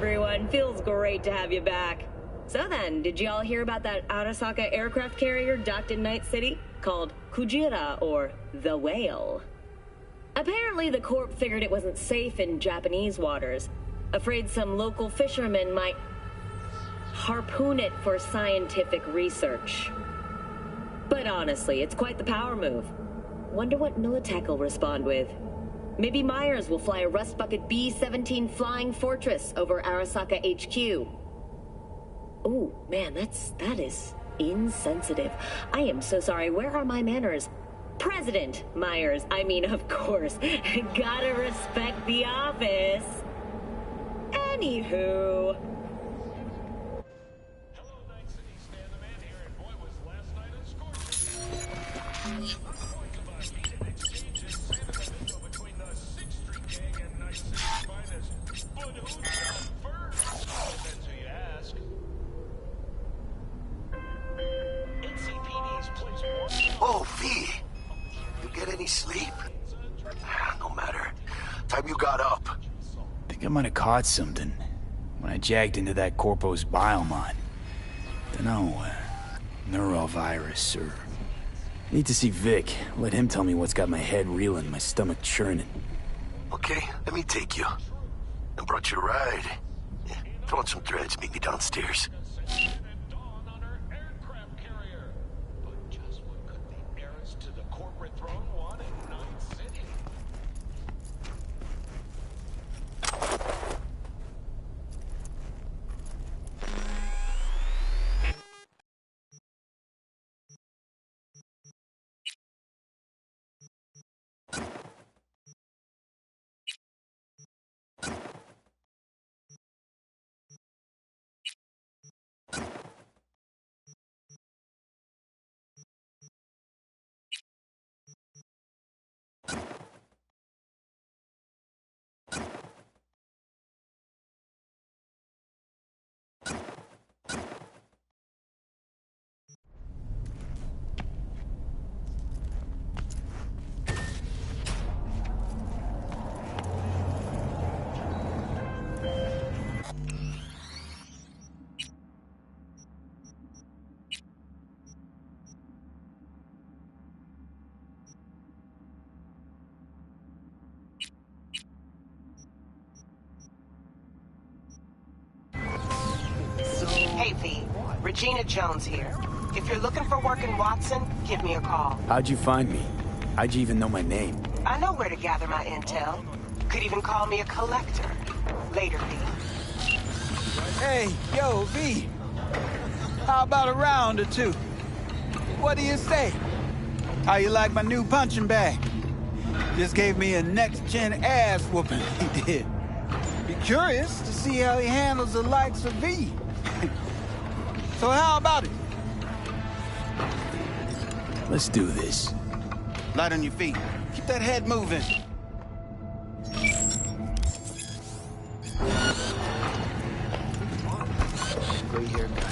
everyone. Feels great to have you back. So then, did you all hear about that Arasaka aircraft carrier docked in Night City? Called Kujira, or the Whale. Apparently, the Corp figured it wasn't safe in Japanese waters. Afraid some local fishermen might harpoon it for scientific research. But honestly, it's quite the power move. Wonder what Militech will respond with. Maybe Myers will fly a Rust Bucket B-17 Flying Fortress over Arasaka HQ. Ooh, man, that is insensitive. I am so sorry. Where are my manners? President Myers. I mean, of course. Gotta respect the office. Anywho. Hello, Night City. Stan the Man here, and boy, was last night a scorcher. Reports of a heated exchange in San Domingo between the 6th Street Gang and Night City's finest. But who's got first? Depends who you ask. NCPD's place one. Oh, V! You get any sleep? No matter. Time you got up. Think I might have caught something when I jagged into that Corpo's biomon. Dunno, neurovirus or... Need to see Vic. Let him tell me what's got my head reeling, my stomach churning. Okay, let me take you. I brought you a ride. Yeah, throw on some threads, meet me downstairs. And Dawn on her aircraft carrier. But just what could the heiress to the corporate throne want in Night City? Hey, V. Regina Jones here. If you're looking for work in Watson, give me a call. How'd you find me? How'd you even know my name? I know where to gather my intel. Could even call me a collector. Later, V. Hey, yo, V. How about a round or two? What do you say? How you like my new punching bag? Just gave me a next-gen ass whooping, he did. Be curious to see how he handles the likes of V. So how about it? Let's do this. Light on your feet. Keep that head moving. Gray hair guy.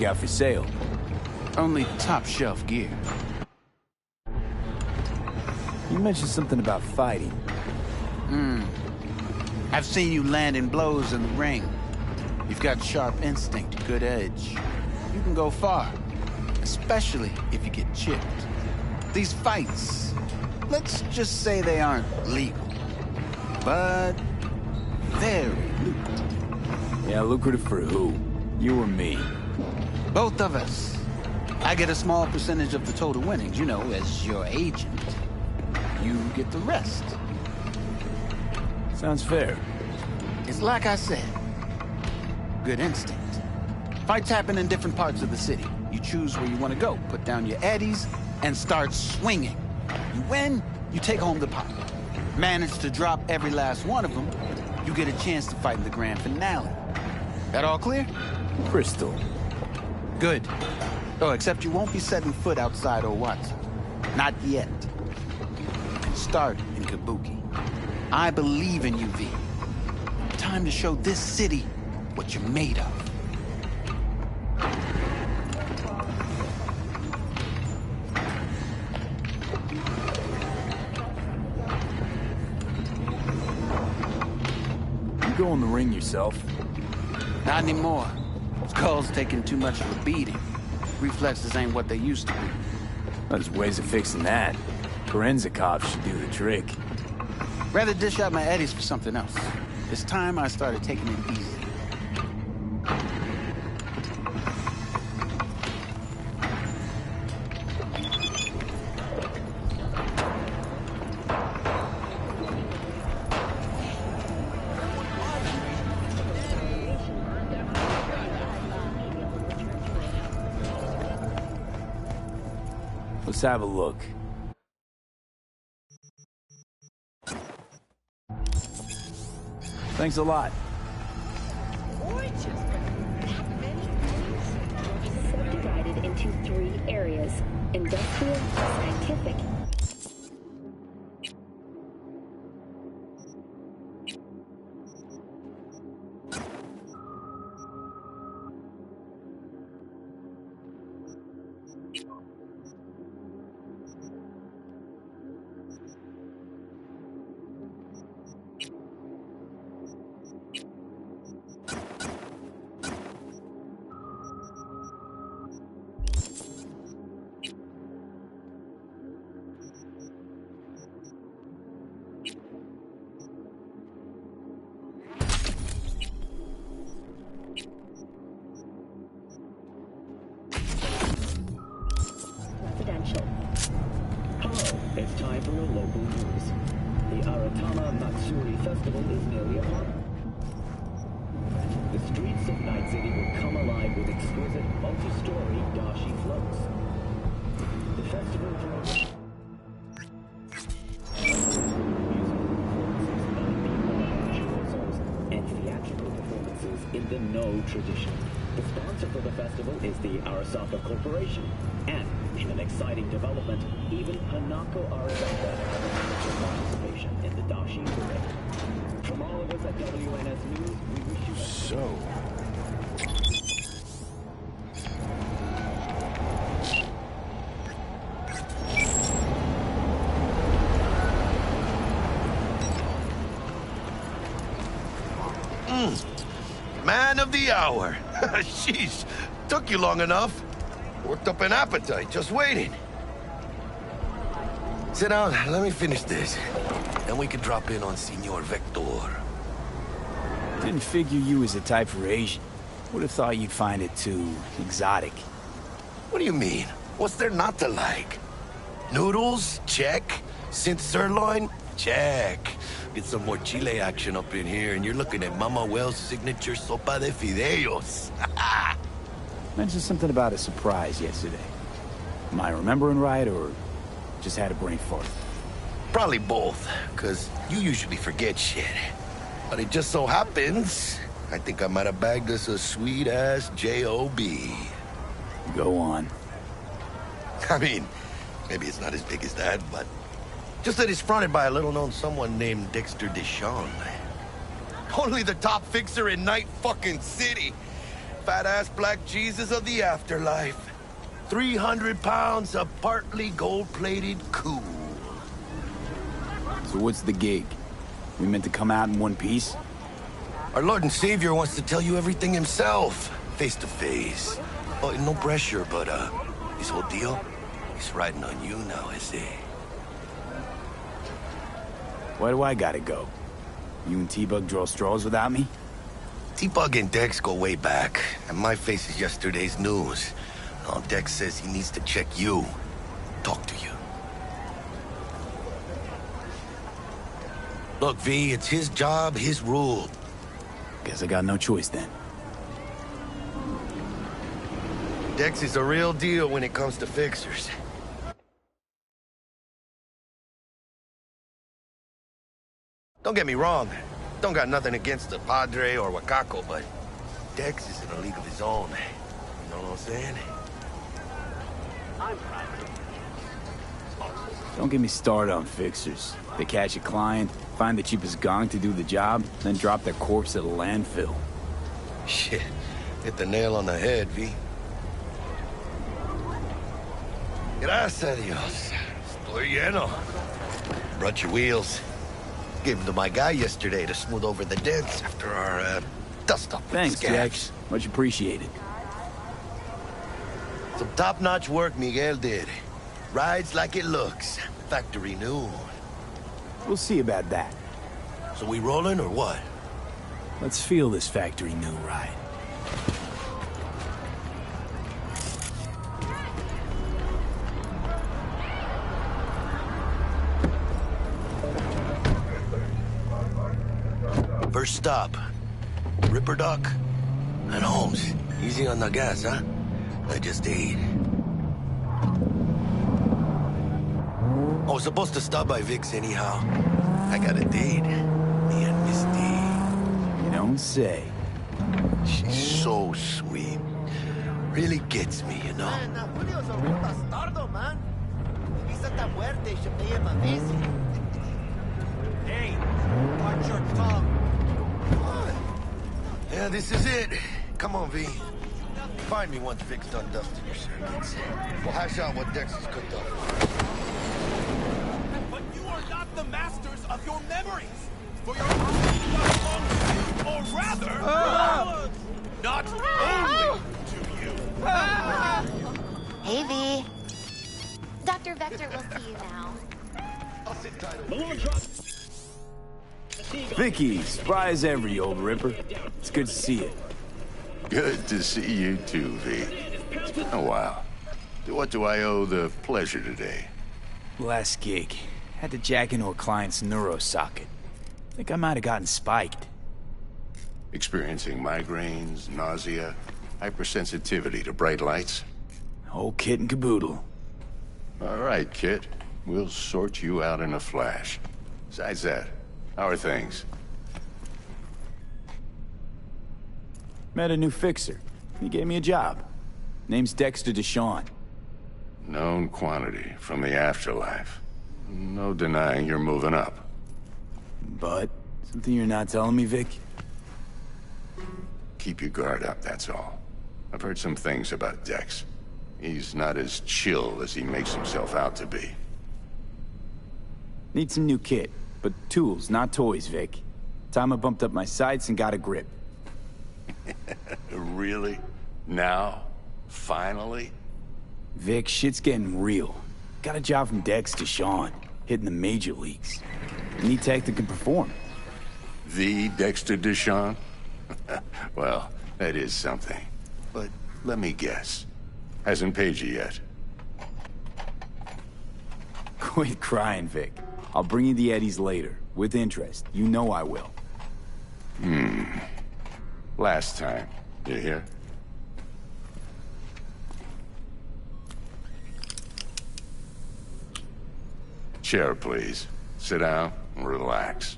Out for sale. Only top shelf gear. You mentioned something about fighting. I've seen you landing blows in the ring. You've got sharp instinct, good edge. You can go far, especially if you get chipped. These fights, let's just say they aren't legal. but very lucrative. Yeah, lucrative for who? You or me? Both of us. I get a small percentage of the total winnings, you know, as your agent. You get the rest. Sounds fair. It's like I said. Good instinct. Fights happen in different parts of the city. You choose where you want to go, put down your eddies, and start swinging. You win, you take home the pot. Manage to drop every last one of them, you get a chance to fight in the grand finale. That all clear? Crystal. Good. Oh, except you won't be setting foot outside Owatsu. Not yet. You can start in Kabuki. I believe in you, V. Time to show this city what you're made of. You go in the ring yourself? Not anymore. Skull's taking too much of a beating. Reflexes ain't what they used to be. Well, there's ways of fixing that. Korenzakov should do the trick. Rather dish out my eddies for something else. It's time I started taking it easy. Let's have a look. Thanks a lot. Subdivided into 3 areas: industrial, scientific, residential. Hello, it's time for a local news. The Aratama Matsuri Festival is nearly upon. The streets of Night City will come alive with exquisite multi-story dashi floats. The festival draws and theatrical performances in the No tradition. The sponsor for the festival is the Arasaka Corporation, and in an exciting development, even Hanako Arasaka has participation in the Dashi parade. From all of us at WNS News, we wish you So, man of the hour. Sheesh, took you long enough. Worked up an appetite, just waiting. Sit down, let me finish this. Then we can drop in on Senor Vector. Didn't figure you was a type for Asian. Would have thought you'd find it too exotic. What do you mean? What's there not to like? Noodles? Check. Synth sirloin? Check. Get some more Chile action up in here, and you're looking at Mama Wells' signature sopa de fideos. Mentioned something about a surprise yesterday. Am I remembering right, or just had a brain fart? Probably both, because you usually forget shit. But it just so happens, I think I might have bagged us a sweet-ass J.O.B. Go on. I mean, maybe it's not as big as that, but just that it's fronted by a little-known someone named Dexter Deshawn. Only the top fixer in Night fucking City. Fat-ass black Jesus of the afterlife. 300 pounds of partly gold-plated cool. So what's the gig? We meant to come out in one piece? Our Lord and Savior wants to tell you everything himself, face to face. Oh, no pressure, but, this whole deal, he's riding on you now, is he? Why do I gotta go? You and T-Bug draw straws without me? T-Bug and Dex go way back, and my face is yesterday's news. Now Dex says he needs to check you. Talk to you. Look, V, it's his job, his rule. Guess I got no choice then. Dex is a real deal when it comes to fixers. Don't get me wrong. Don't got nothing against the Padre or Wakako, but Dex is in a league of his own. You know what I'm saying? Don't get me started on fixers. They catch a client, find the cheapest gong to do the job, then drop their corpse at a landfill. Shit. Hit the nail on the head, V. Gracias a Dios. Estoy lleno. Brought your wheels. Gave them to my guy yesterday to smooth over the dents after our, dust-up. Thanks, Jax. Much appreciated. Some top-notch work Miguel did. Rides like it looks. Factory new. We'll see about that. So we rolling or what? Let's feel this factory new ride. First stop. Ripper Doc and Holmes. Easy on the gas, huh? I just ate. I was supposed to stop by Vic's anyhow. I got a date. Me and Miss D. You don't say. She's so sweet. Really gets me, you know? Man, Julio's a real bastardo, man. If he's at that muerte, you should pay him a visit. Hey, watch your tongue. Yeah, this is it. Come on, V. Find me once Vic's done dusting your circuits. We'll hash out what Dex has cooked up. But you are not the masters of your memories. For your eyes belong to you, or rather, not only to you. Hey, V. Dr. Vector will see you now. I'll sit tight. Vicky, spry as ever, you old ripper. It's good to see you. Good to see you too, V. It's been a while. What do I owe the pleasure today? Last gig. Had to jack into a client's neuro socket. Think I might have gotten spiked. Experiencing migraines, nausea, hypersensitivity to bright lights? Whole kit and caboodle. All right, Kit. We'll sort you out in a flash. Besides that, how are things? Met a new fixer. He gave me a job. Name's Dexter DeShawn. Known quantity from the afterlife. No denying you're moving up. But, something you're not telling me, Vic? Keep your guard up, that's all. I've heard some things about Dex. He's not as chill as he makes himself out to be. Need some new kit, but tools, not toys, Vic. Time I bumped up my sights and got a grip. Really? Now? Finally? Vic, shit's getting real. Got a job from Dex DeShawn, hitting the major leagues. Need tech that can perform. The Dexter DeShawn? Well, that is something. But let me guess. Hasn't paid you yet. Quit crying, Vic. I'll bring you the eddies later, with interest. You know I will. Last time. You hear? Chair, please. Sit down and relax.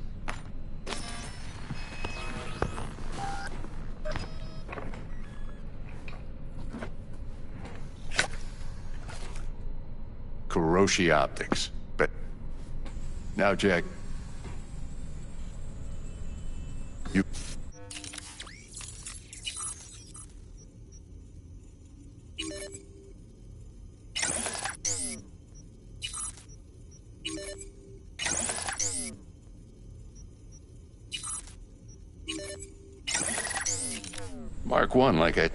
Kuroshi Optics. But now, Jack. You. Mark 1 like I...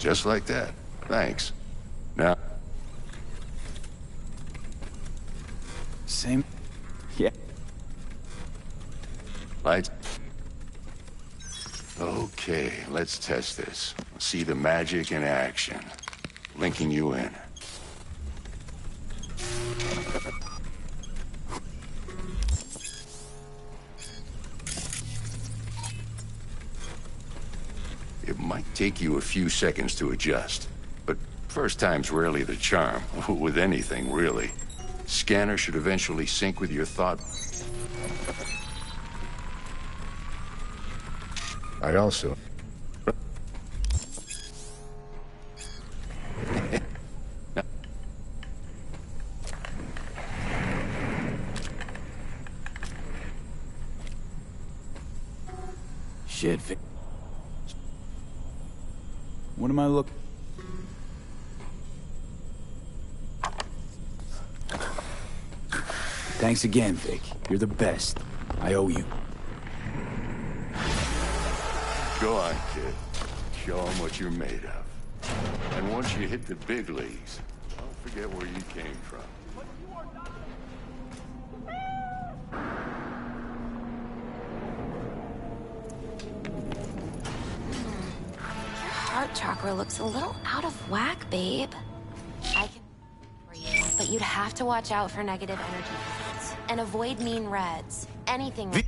Just like that. Thanks. Now... Same... Yeah. Lights. Okay, let's test this. See the magic in action. Linking you in. It might take you a few seconds to adjust, but first time's rarely the charm, with anything, really. Scanner should eventually sync with your thought. I also... Shit, Vic. What am I looking... Thanks again, Vic. You're the best. I owe you. Go on, kid. Show them what you're made of. And once you hit the big leagues, don't forget where you came from. Your heart chakra looks a little out of whack, babe. I can for you, but you'd have to watch out for negative energy fields and avoid mean reds. Anything like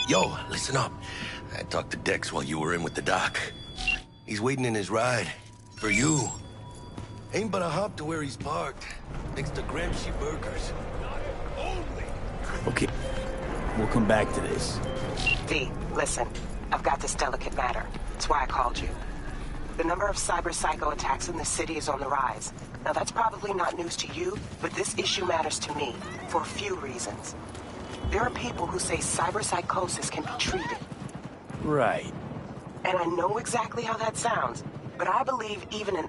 Yo, listen up. I talked to Dex while you were in with the doc. He's waiting in his ride. For you. Ain't but a hop to where he's parked. Next to Gramsci Burgers. Okay. We'll come back to this. V, listen. I've got this delicate matter. That's why I called you. The number of cyber-psycho attacks in the city is on the rise. Now, that's probably not news to you, but this issue matters to me for a few reasons. There are people who say cyberpsychosis can be treated. Right. And I know exactly how that sounds, but I believe even an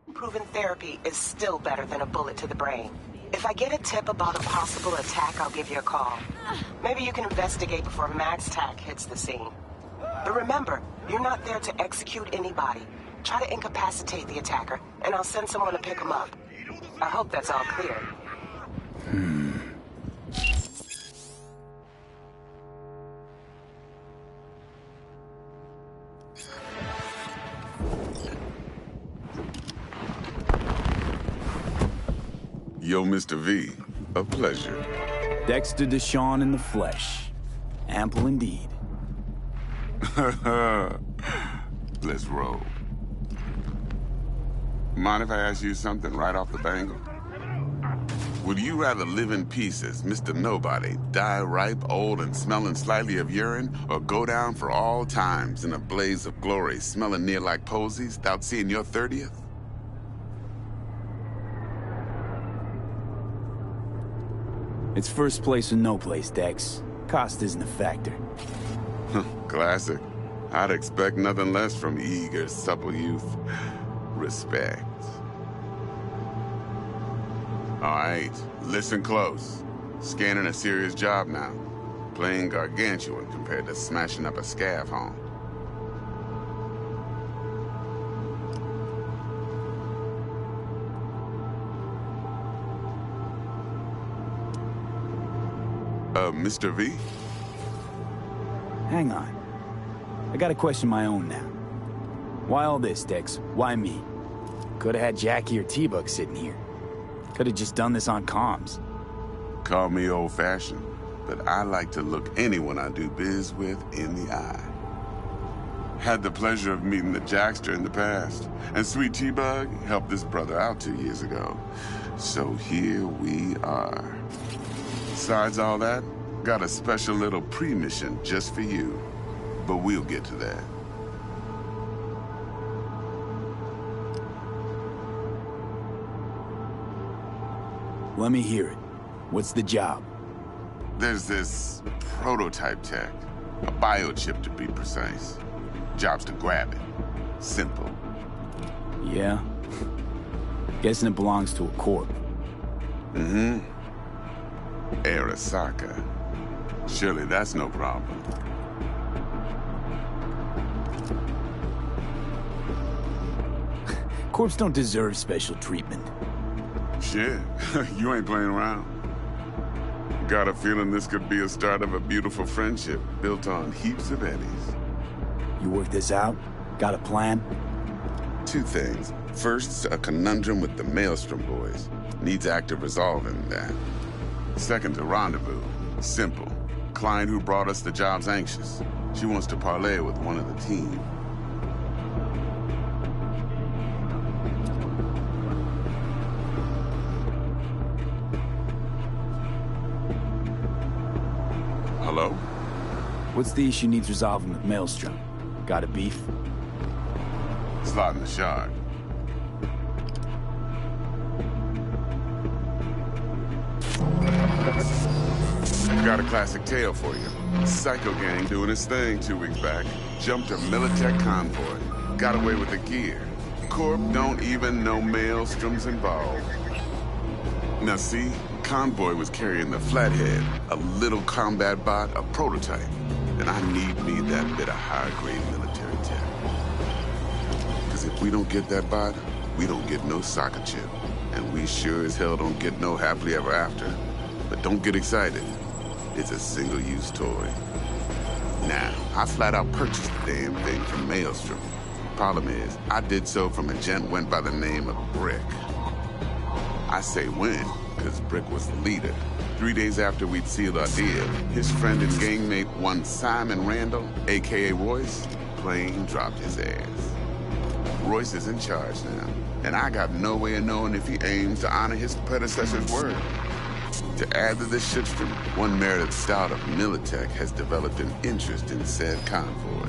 unproven therapy is still better than a bullet to the brain. If I get a tip about a possible attack, I'll give you a call. Maybe you can investigate before MaxTac hits the scene. But remember, you're not there to execute anybody. Try to incapacitate the attacker, and I'll send someone to pick him up. I hope that's all clear. Yo, Mr. V, a pleasure. Dexter Deshawn in the flesh. Ample indeed. Let's roll. Mind if I ask you something right off the bangle? Would you rather live in peace as Mr. Nobody, die ripe, old, and smelling slightly of urine, or go down for all times in a blaze of glory, smelling near like posies, without seeing your 30th? It's first place or no place, Dex. Cost isn't a factor. Classic. I'd expect nothing less from eager, supple youth. Respect. All right, listen close. Scanning a serious job now. Playing gargantuan compared to smashing up a scav home. Mr. V? Hang on. I got a question of my own now. Why all this, Dex? Why me? Could've had Jackie or T-Bug sitting here. Could've just done this on comms. Call me old-fashioned, but I like to look anyone I do biz with in the eye. Had the pleasure of meeting the Jackster in the past, and Sweet T-Bug helped this brother out 2 years ago. So here we are. Besides all that, got a special little pre-mission just for you. But we'll get to that. Let me hear it. What's the job? There's this prototype tech. A biochip, to be precise. Job's to grab it. Simple. Yeah? Guessing it belongs to a corp. Mm-hmm. Arasaka. Surely that's no problem. Corps don't deserve special treatment. Shit, you ain't playing around. Got a feeling this could be a start of a beautiful friendship built on heaps of eddies. You work this out? Got a plan? Two things. First, a conundrum with the Maelstrom boys. Needs active resolving that. Second, a rendezvous. Simple. Client who brought us the job's anxious. She wants to parlay with one of the team. Hello? What's the issue needs resolving with Maelstrom? Got a beef? Slotting the shard. Got a classic tale for you. Psycho Gang doing his thing 2 weeks back. Jumped a Militech convoy. Got away with the gear. Corp don't even know Maelstrom's involved. Now see, convoy was carrying the Flathead, a little combat bot, a prototype. And I need me that bit of high-grade military tech. Because if we don't get that bot, we don't get no soccer chip. And we sure as hell don't get no happily ever after. But don't get excited. It's a single-use toy. Now, I flat out purchased the damn thing from Maelstrom. Problem is, I did so from a gent went by the name of Brick. I say when, because Brick was the leader. 3 days after we'd sealed our deal, his friend and gangmate, one Simon Randall, a.k.a. Royce, plain dropped his ass. Royce is in charge now, and I got no way of knowing if he aims to honor his predecessor's word. To add to this shitstorm, one Meredith Stout of Militech has developed an interest in said convoy.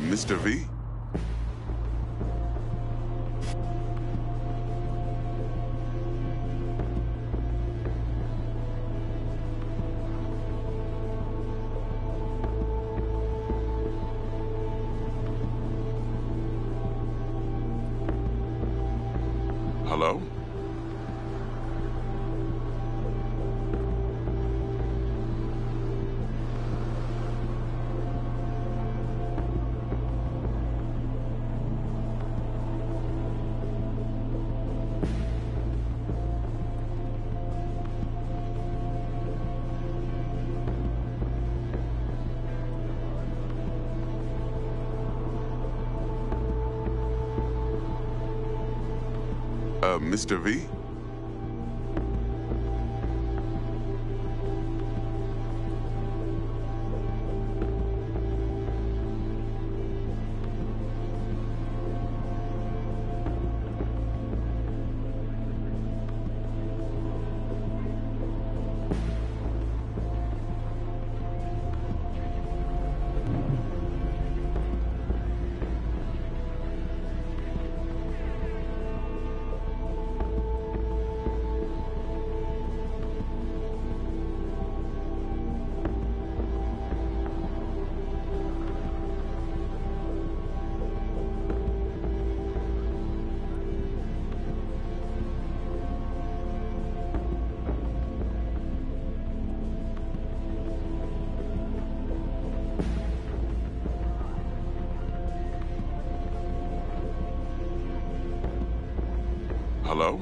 Mr. V? Hello? Mr. V? Hello?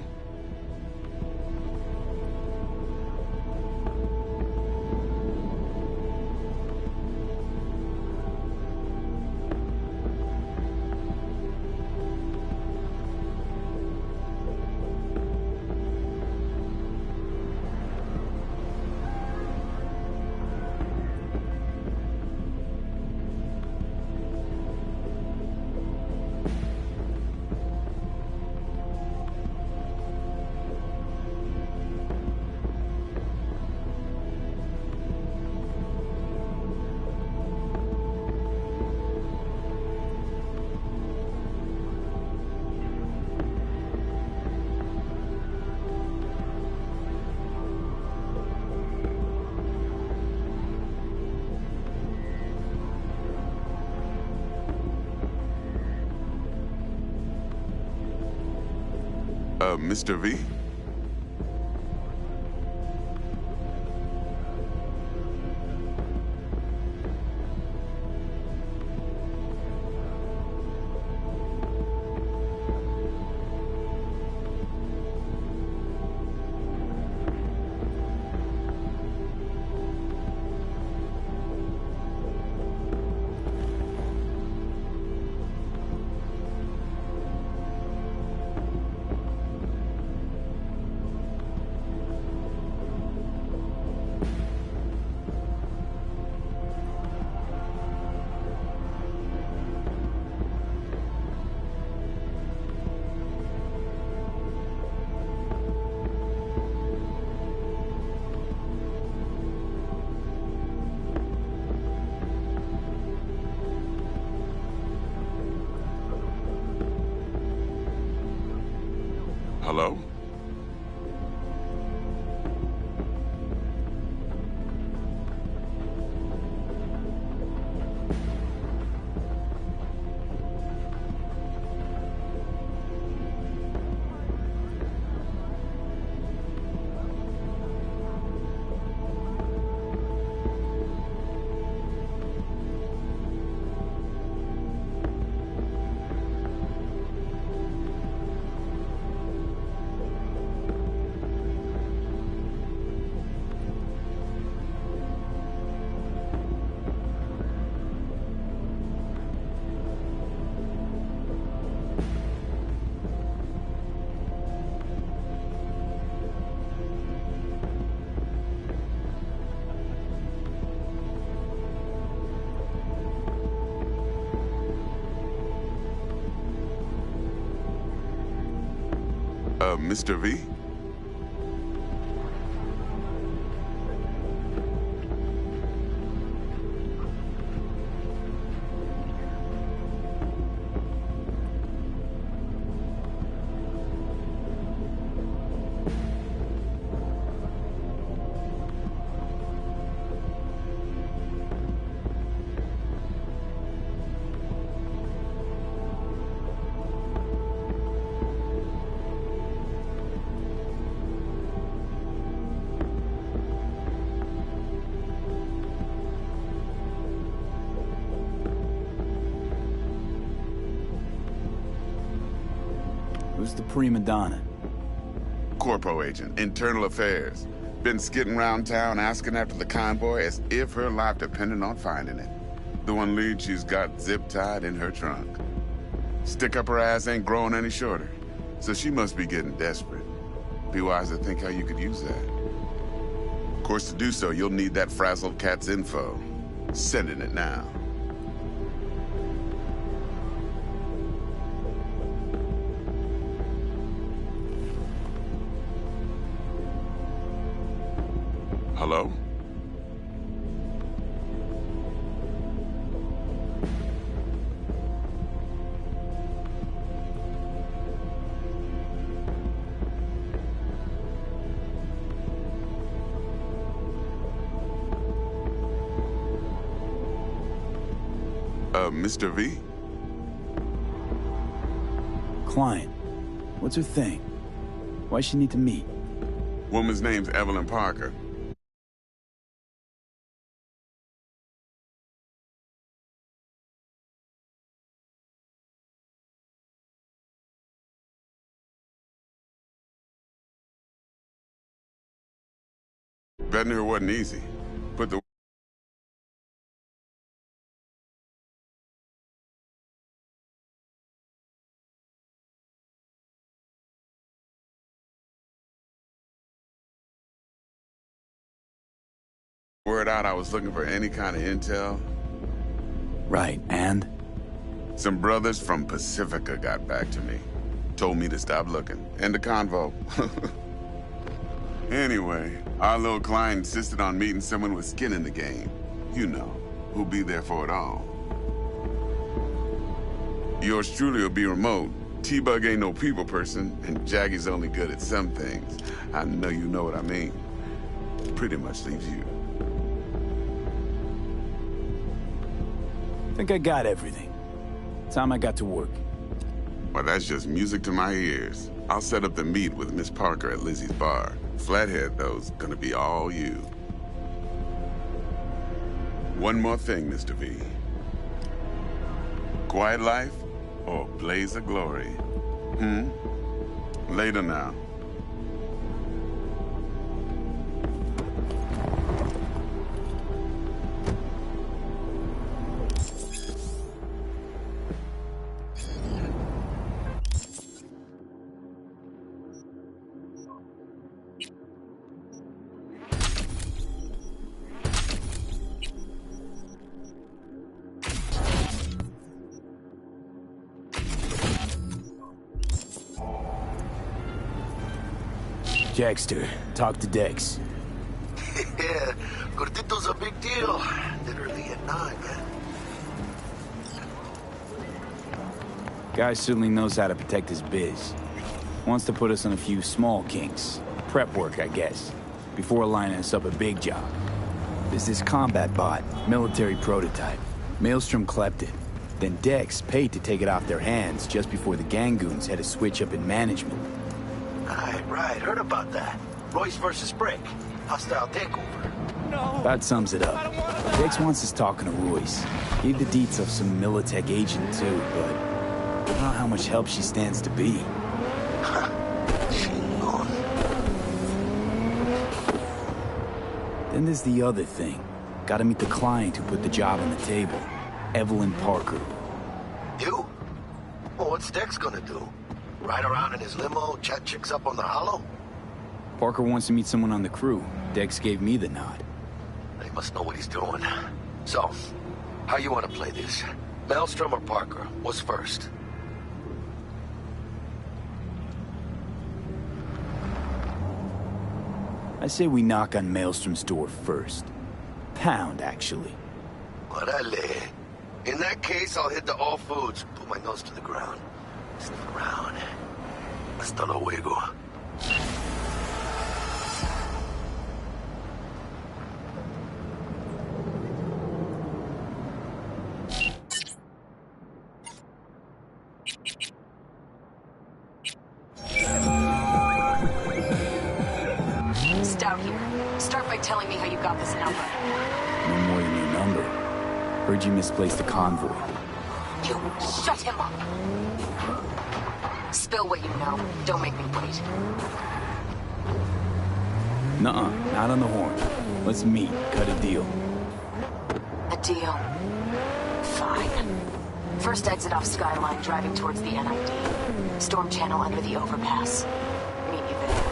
Mr. V? Hello? Mr. V? Who's the prima donna? Corpo agent, internal affairs. Been skidding around town asking after the convoy as if her life depended on finding it. The one lead she's got zip-tied in her trunk. Stick up her ass ain't growing any shorter, so she must be getting desperate. Be wise to think how you could use that. Of course, to do so, you'll need that frazzled cat's info. Sending it now. Hello? Mr. V? Client. What's her thing? Why she need to meet? Woman's name's Evelyn Parker. Betting her wasn't easy. Put the word out I was looking for any kind of intel. Right, and? Some brothers from Pacifica got back to me. Told me to stop looking. End the convo. Anyway, our little client insisted on meeting someone with skin in the game. You know, who'll be there for it all. Yours truly will be remote. T-Bug ain't no people person, and Jaggy's only good at some things. I know you know what I mean. Pretty much leaves you. Think I got everything. Time I got to work. Well, that's just music to my ears. I'll set up the meet with Miss Parker at Lizzie's bar. Flathead, though's gonna be all you. One more thing, Mr. V. Quiet life or blaze of glory? Later now. Jackster, talk to Dex. Yeah, Gordito's a big deal. Literally at 9, man. Guy certainly knows how to protect his biz. Wants to put us on a few small kinks. Prep work, I guess. Before lining us up a big job. There's this combat bot, military prototype. Maelstrom clept it. Then Dex paid to take it off their hands just before the Gangoons had a switch up in management. Right. Heard about that. Royce versus Brick. Hostile takeover. No. That sums it up. Dex wants us talking to Royce. Gave the deets of some Militech agent too, but I don't know how much help she stands to be. Then there's the other thing. Gotta meet the client who put the job on the table. Evelyn Parker. You? Well, what's Dex gonna do? Ride around in his limo, chat chicks up on the hollow? Parker wants to meet someone on the crew. Dex gave me the nod. He must know what he's doing. So, how you want to play this? Maelstrom or Parker? What's first? I say we knock on Maelstrom's door first. Pound, actually. Orale. In that case, I'll hit the All Foods. Put my nose to the ground. Sniff around. Hasta luego. Stout here. Start by telling me how you got this number. No more than your number. Heard you misplaced a convoy. You shut him up. Spill what you know. Don't make me wait. Nuh-uh, not on the horn. Let's meet, cut a deal. A deal. Fine. First exit off Skyline, driving towards the NID. Storm channel under the overpass. Meet you there.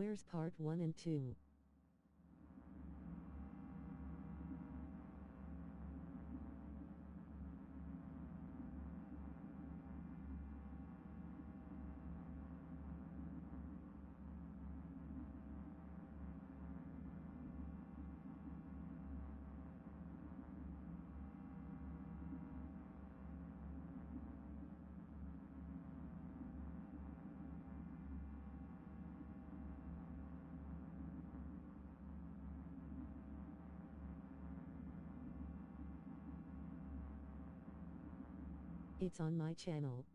Where's part 1 and 2? It's on my channel.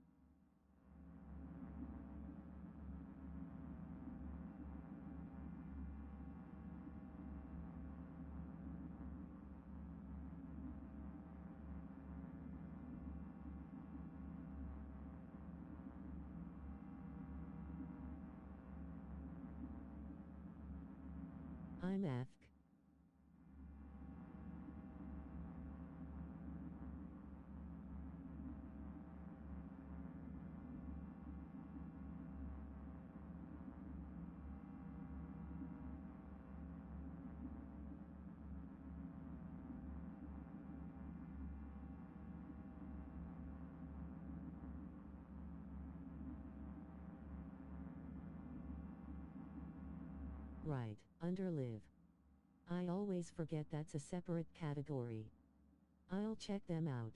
I'm AFK. Right, under live. I always forget that's a separate category. I'll check them out.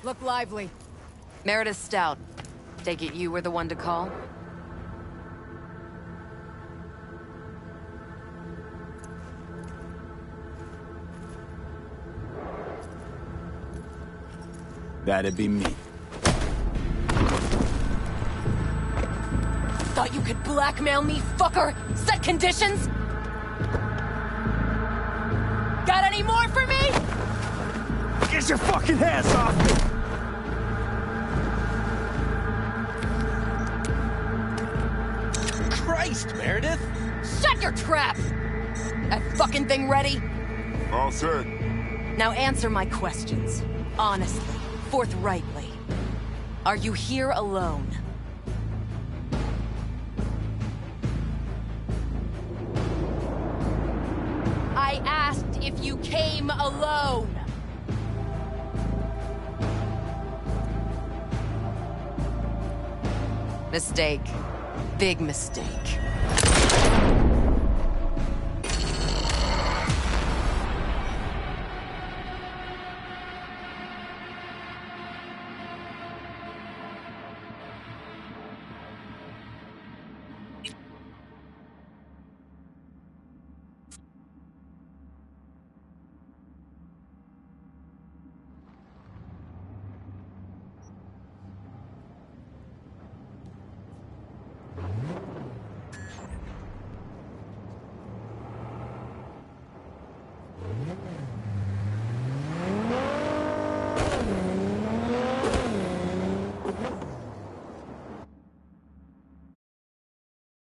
Look lively. Meredith Stout. Take it you were the one to call? That'd be me. Thought you could blackmail me, fucker? Set conditions? Got any more for me? Get your fucking hands off me! Christ, Meredith! Shut your trap! That fucking thing ready? All set. Now answer my questions. Honestly, forthrightly. Are you here alone? I asked if you came alone. Mistake. Big mistake.